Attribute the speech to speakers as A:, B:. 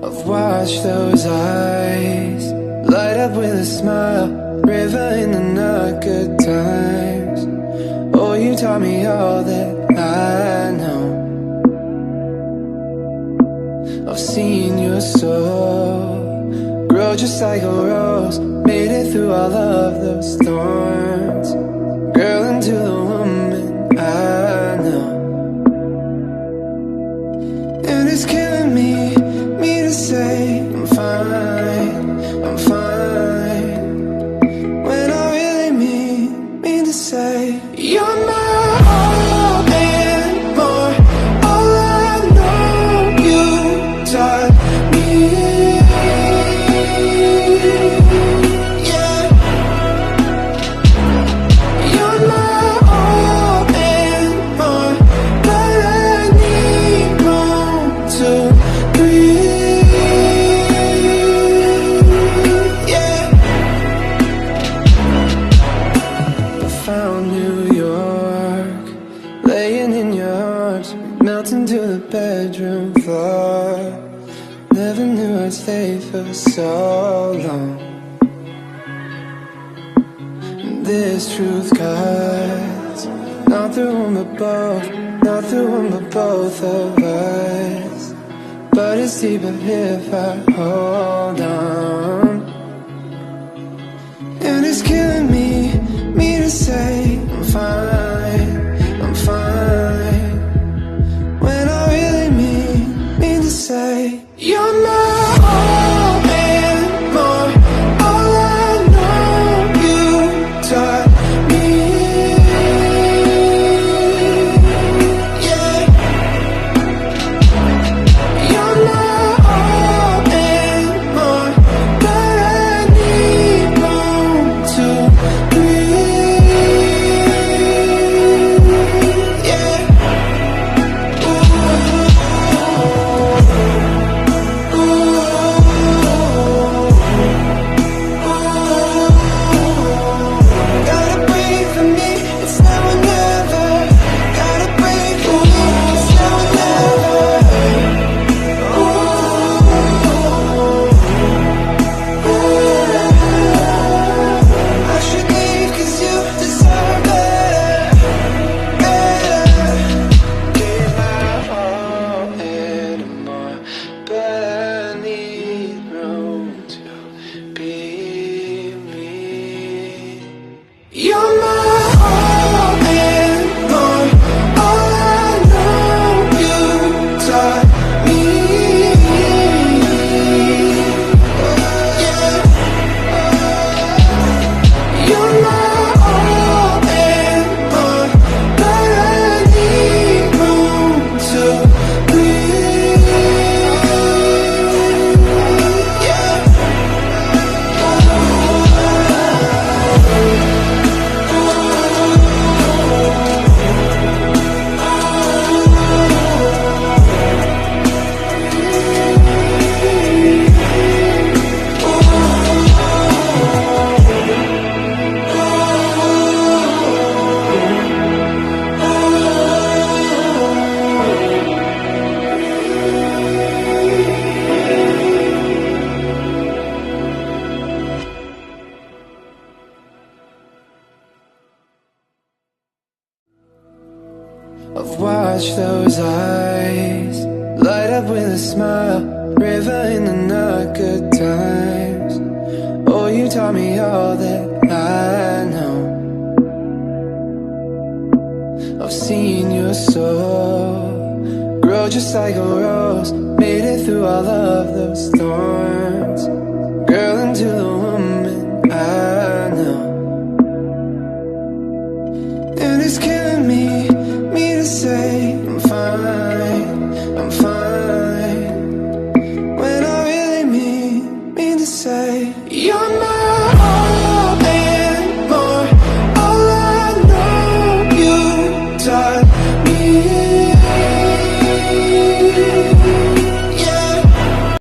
A: I've watched those eyes light up with a smile, river in the not good times. Oh, you taught me all that I know. I've seen your soul grow just like a rose, made it through all of those thorns, girl, into the woman I know. And it's killing me to say I'm fine, I'm fine, when I really mean to say you're my all and more. All I know you taught me, yeah. You're my all and more, but I need room to breathe, yeah. I found New York, laying in your arms, melting to the bedroom floor. Never knew I'd stay for so long. This truth cuts, not through one but both, not through one but both of us. But it's deeper if I hold on. And it's killing me to say I'm fine, I'm fine, when I really mean to say you're my all and more. All I know you taught me, yeah. You're my all and more, but I need room to breathe, yeah. Gotta breathe for me, it's now or never. Gotta breathe for me, it's now or never. I should leave 'cause you deserve better, better. Give my all and more, but I need room to be me. You're my all and more. All I know you taught me, yeah. You're my all and more, but I need room to breathe, yeah. I've watched those eyes light up with a smile, river in the not good times. Oh, you taught me all that I know. I've seen your soul grow just like a rose, made it through all of those thorns, girl, into the woman I know. And it's killing me to say I'm fine, I'm fine, when I really mean to say you're my